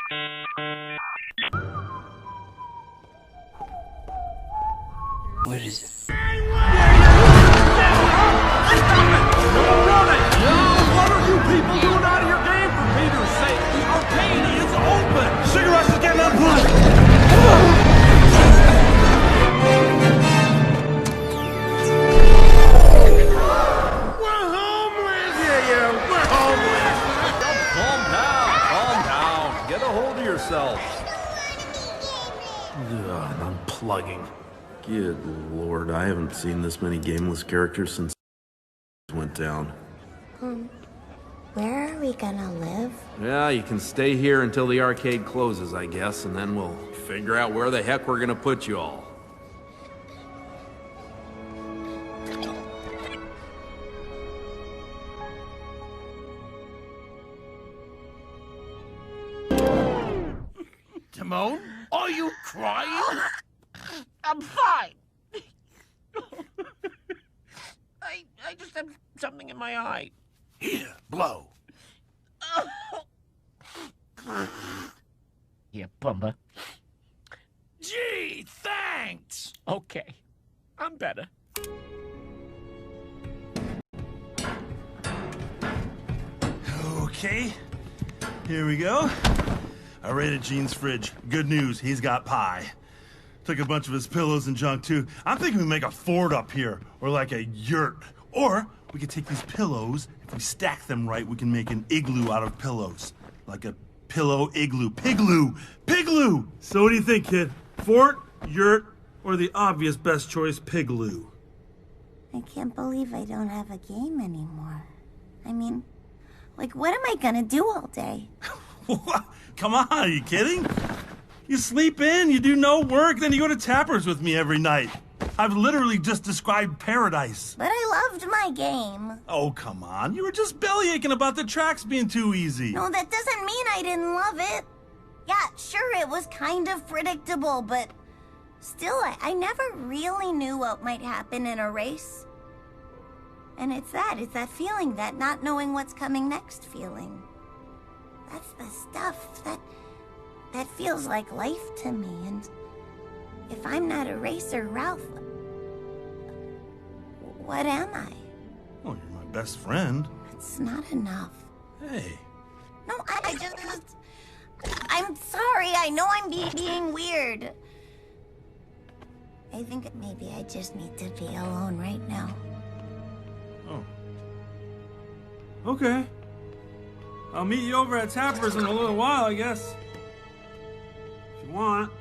What is it? What are you people doing out of your game, for Peter's sake? The arcade is open! Cigarettes are getting unplugged! We're homeless! Yeah, we're homeless! Calm down. Get a hold of yourself. Unplugging. Good lord, I haven't seen this many gameless characters since went down. Where are we gonna live? Yeah, you can stay here until the arcade closes, I guess, and then we'll figure out where the heck we're gonna put you all. Timon, are you crying? I'm fine. I just have something in my eye. Here, blow. Here, Pumba. Gee, thanks. Okay, I'm better. Okay, here we go. I raided Gene's fridge. Good news, he's got pie. Took a bunch of his pillows and junk too. I'm thinking we make a fort up here, or like a yurt. Or we could take these pillows, if we stack them right, we can make an igloo out of pillows. Like a pillow igloo. Pigloo! Pigloo! So what do you think, kid? Fort, yurt, or the obvious best choice, pigloo? I can't believe I don't have a game anymore. I mean, like, what am I gonna do all day? Come on, are you kidding? You sleep in, you do no work, then you go to Tappers with me every night. I've literally just described paradise. But I loved my game. Oh, come on. You were just bellyaching about the tracks being too easy. No, that doesn't mean I didn't love it. Yeah, sure, it was kind of predictable, but still, I never really knew what might happen in a race. And it's that feeling, that not knowing what's coming next feeling. That's the stuff that feels like life to me, and if I'm not a racer, Ralph, what am I? Well, you're my best friend. It's not enough. Hey. No, I'm sorry, I know I'm being weird. I think maybe I just need to be alone right now. Oh. Okay. I'll meet you over at Tappers in a little while, I guess. If you want.